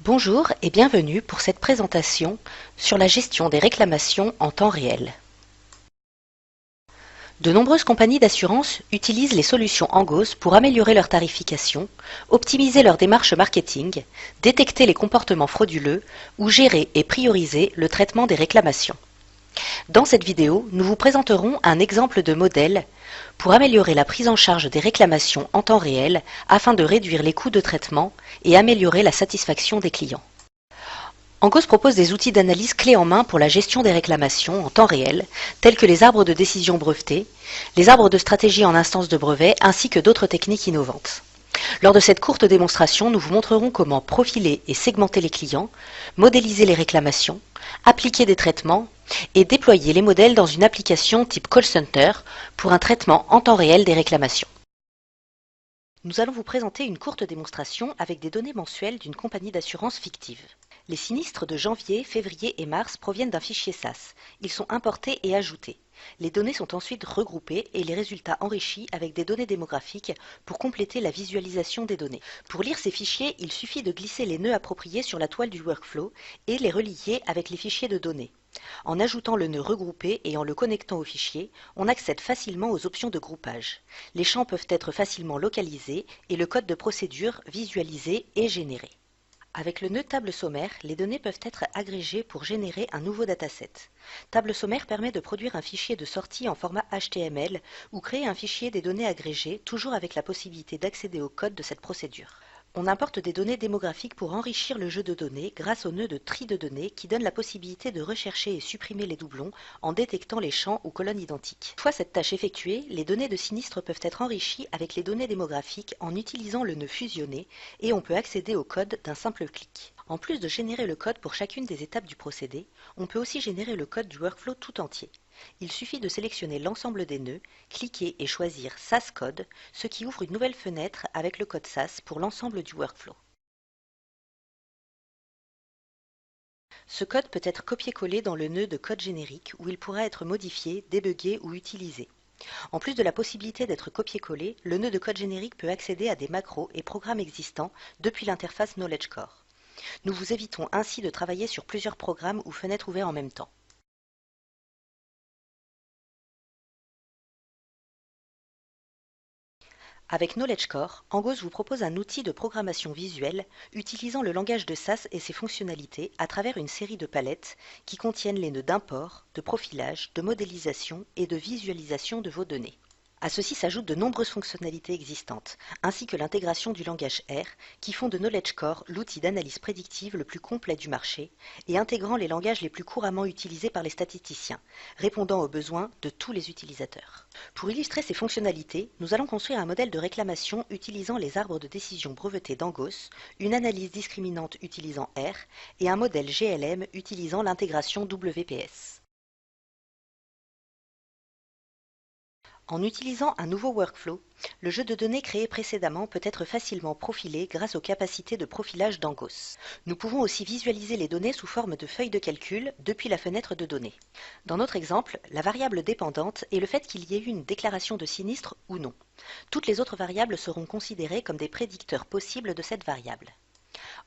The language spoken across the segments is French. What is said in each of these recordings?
Bonjour et bienvenue pour cette présentation sur la gestion des réclamations en temps réel. De nombreuses compagnies d'assurance utilisent les solutions Angoss pour améliorer leur tarification, optimiser leur démarche marketing, détecter les comportements frauduleux ou gérer et prioriser le traitement des réclamations. Dans cette vidéo, nous vous présenterons un exemple de modèle pour améliorer la prise en charge des réclamations en temps réel afin de réduire les coûts de traitement et améliorer la satisfaction des clients. Angoss propose des outils d'analyse clés en main pour la gestion des réclamations en temps réel, tels que les arbres de décision brevetés, les arbres de stratégie en instance de brevet, ainsi que d'autres techniques innovantes. Lors de cette courte démonstration, nous vous montrerons comment profiler et segmenter les clients, modéliser les réclamations, appliquer des traitements et déployer les modèles dans une application type Call Center pour un traitement en temps réel des réclamations. Nous allons vous présenter une courte démonstration avec des données mensuelles d'une compagnie d'assurance fictive. Les sinistres de janvier, février et mars proviennent d'un fichier SAS. Ils sont importés et ajoutés. Les données sont ensuite regroupées et les résultats enrichis avec des données démographiques pour compléter la visualisation des données. Pour lire ces fichiers, il suffit de glisser les nœuds appropriés sur la toile du workflow et les relier avec les fichiers de données. En ajoutant le nœud regroupé et en le connectant au fichier, on accède facilement aux options de groupage. Les champs peuvent être facilement localisés et le code de procédure visualisé et généré. Avec le nœud table sommaire, les données peuvent être agrégées pour générer un nouveau dataset. Table sommaire permet de produire un fichier de sortie en format HTML ou créer un fichier des données agrégées, toujours avec la possibilité d'accéder au code de cette procédure. On importe des données démographiques pour enrichir le jeu de données grâce au nœud de tri de données qui donne la possibilité de rechercher et supprimer les doublons en détectant les champs ou colonnes identiques. Une fois cette tâche effectuée, les données de sinistre peuvent être enrichies avec les données démographiques en utilisant le nœud fusionné et on peut accéder au code d'un simple clic. En plus de générer le code pour chacune des étapes du procédé, on peut aussi générer le code du workflow tout entier. Il suffit de sélectionner l'ensemble des nœuds, cliquer et choisir SAS Code, ce qui ouvre une nouvelle fenêtre avec le code SAS pour l'ensemble du workflow. Ce code peut être copié-collé dans le nœud de code générique où il pourra être modifié, débugué ou utilisé. En plus de la possibilité d'être copié-collé, le nœud de code générique peut accéder à des macros et programmes existants depuis l'interface Knowledge Core. Nous vous évitons ainsi de travailler sur plusieurs programmes ou fenêtres ouverts en même temps. Avec Knowledge Core, Angoss vous propose un outil de programmation visuelle utilisant le langage de SAS et ses fonctionnalités à travers une série de palettes qui contiennent les nœuds d'import, de profilage, de modélisation et de visualisation de vos données. À ceci s'ajoutent de nombreuses fonctionnalités existantes, ainsi que l'intégration du langage R, qui font de Knowledge Core l'outil d'analyse prédictive le plus complet du marché et intégrant les langages les plus couramment utilisés par les statisticiens, répondant aux besoins de tous les utilisateurs. Pour illustrer ces fonctionnalités, nous allons construire un modèle de réclamation utilisant les arbres de décision brevetés d'Angoss, une analyse discriminante utilisant R et un modèle GLM utilisant l'intégration WPS. En utilisant un nouveau workflow, le jeu de données créé précédemment peut être facilement profilé grâce aux capacités de profilage d'Angoss. Nous pouvons aussi visualiser les données sous forme de feuilles de calcul depuis la fenêtre de données. Dans notre exemple, la variable dépendante est le fait qu'il y ait eu une déclaration de sinistre ou non. Toutes les autres variables seront considérées comme des prédicteurs possibles de cette variable.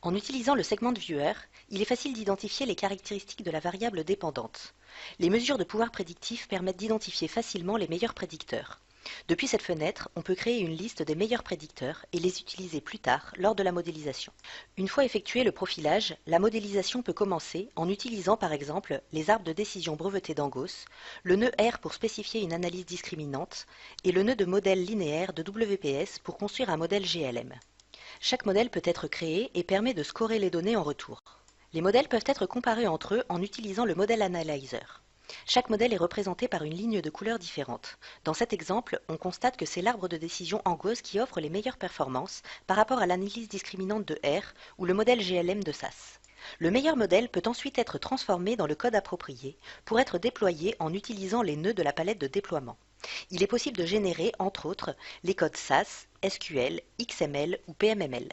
En utilisant le segment viewer, il est facile d'identifier les caractéristiques de la variable dépendante. Les mesures de pouvoir prédictif permettent d'identifier facilement les meilleurs prédicteurs. Depuis cette fenêtre, on peut créer une liste des meilleurs prédicteurs et les utiliser plus tard lors de la modélisation. Une fois effectué le profilage, la modélisation peut commencer en utilisant par exemple les arbres de décision brevetés d'Angoss, le nœud R pour spécifier une analyse discriminante et le nœud de modèle linéaire de WPS pour construire un modèle GLM. Chaque modèle peut être créé et permet de scorer les données en retour. Les modèles peuvent être comparés entre eux en utilisant le modèle analyzer. Chaque modèle est représenté par une ligne de couleurs différente. Dans cet exemple, on constate que c'est l'arbre de décision Angoss qui offre les meilleures performances par rapport à l'analyse discriminante de R ou le modèle GLM de SAS. Le meilleur modèle peut ensuite être transformé dans le code approprié pour être déployé en utilisant les nœuds de la palette de déploiement. Il est possible de générer, entre autres, les codes SAS, SQL, XML ou PMML.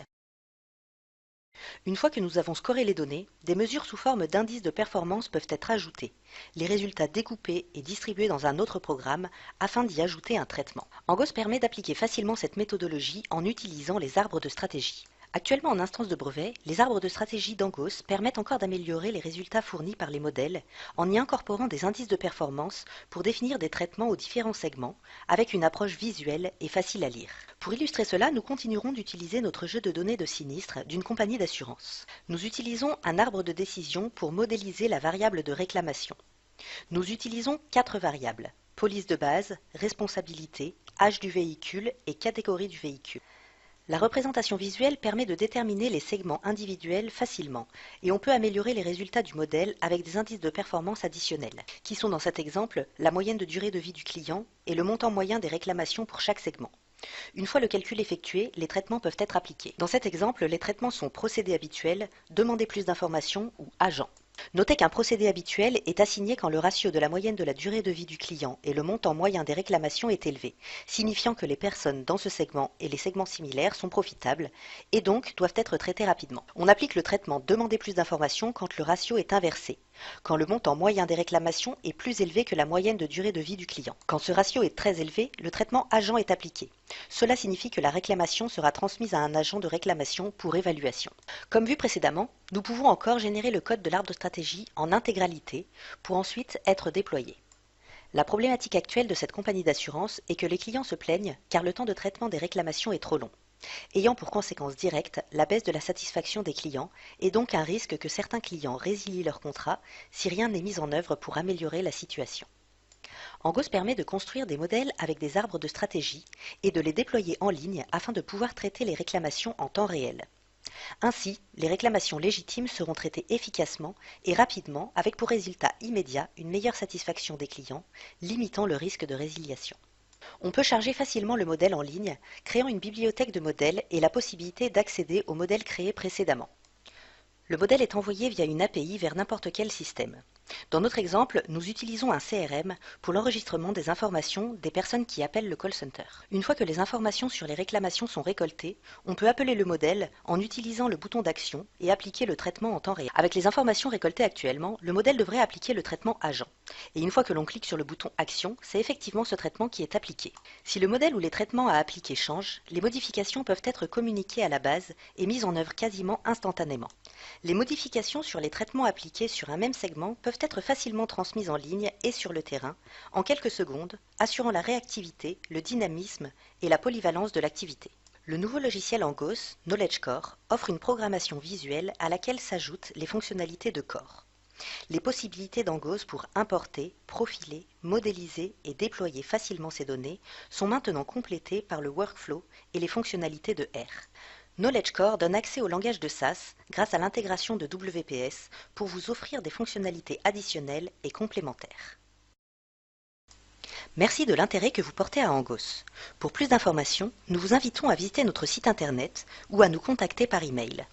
Une fois que nous avons scoré les données, des mesures sous forme d'indices de performance peuvent être ajoutées, les résultats découpés et distribués dans un autre programme afin d'y ajouter un traitement. Angoss permet d'appliquer facilement cette méthodologie en utilisant les arbres de stratégie. Actuellement en instance de brevet, les arbres de stratégie d'Angos permettent encore d'améliorer les résultats fournis par les modèles en y incorporant des indices de performance pour définir des traitements aux différents segments avec une approche visuelle et facile à lire. Pour illustrer cela, nous continuerons d'utiliser notre jeu de données de sinistre d'une compagnie d'assurance. Nous utilisons un arbre de décision pour modéliser la variable de réclamation. Nous utilisons 4 variables: police de base, responsabilité, âge du véhicule et catégorie du véhicule. La représentation visuelle permet de déterminer les segments individuels facilement et on peut améliorer les résultats du modèle avec des indices de performance additionnels, qui sont dans cet exemple la moyenne de durée de vie du client et le montant moyen des réclamations pour chaque segment. Une fois le calcul effectué, les traitements peuvent être appliqués. Dans cet exemple, les traitements sont procédés habituels, demander plus d'informations ou agent. Notez qu'un procédé habituel est assigné quand le ratio de la moyenne de la durée de vie du client et le montant moyen des réclamations est élevé, signifiant que les personnes dans ce segment et les segments similaires sont profitables et donc doivent être traitées rapidement. On applique le traitement demander plus d'informations quand le ratio est inversé, quand le montant moyen des réclamations est plus élevé que la moyenne de durée de vie du client. Quand ce ratio est très élevé, le traitement agent est appliqué. Cela signifie que la réclamation sera transmise à un agent de réclamation pour évaluation. Comme vu précédemment, nous pouvons encore générer le code de l'arbre de stratégie en intégralité pour ensuite être déployé. La problématique actuelle de cette compagnie d'assurance est que les clients se plaignent car le temps de traitement des réclamations est trop long, ayant pour conséquence directe la baisse de la satisfaction des clients et donc un risque que certains clients résilient leur contrat si rien n'est mis en œuvre pour améliorer la situation. Angos permet de construire des modèles avec des arbres de stratégie et de les déployer en ligne afin de pouvoir traiter les réclamations en temps réel. Ainsi, les réclamations légitimes seront traitées efficacement et rapidement avec pour résultat immédiat une meilleure satisfaction des clients, limitant le risque de résiliation. On peut charger facilement le modèle en ligne, créant une bibliothèque de modèles et la possibilité d'accéder aux modèles créés précédemment. Le modèle est envoyé via une API vers n'importe quel système. Dans notre exemple, nous utilisons un CRM pour l'enregistrement des informations des personnes qui appellent le call center. Une fois que les informations sur les réclamations sont récoltées, on peut appeler le modèle en utilisant le bouton d'action et appliquer le traitement en temps réel. Avec les informations récoltées actuellement, le modèle devrait appliquer le traitement agent. Et une fois que l'on clique sur le bouton action, c'est effectivement ce traitement qui est appliqué. Si le modèle ou les traitements à appliquer changent, les modifications peuvent être communiquées à la base et mises en œuvre quasiment instantanément. Les modifications sur les traitements appliqués sur un même segment peuvent être facilement transmises en ligne et sur le terrain, en quelques secondes, assurant la réactivité, le dynamisme et la polyvalence de l'activité. Le nouveau logiciel Angos, Knowledge Core, offre une programmation visuelle à laquelle s'ajoutent les fonctionnalités de Core. Les possibilités d'Angos pour importer, profiler, modéliser et déployer facilement ces données sont maintenant complétées par le workflow et les fonctionnalités de R. Knowledge Core donne accès au langage de SAS grâce à l'intégration de WPS pour vous offrir des fonctionnalités additionnelles et complémentaires. Merci de l'intérêt que vous portez à Angos. Pour plus d'informations, nous vous invitons à visiter notre site internet ou à nous contacter par email.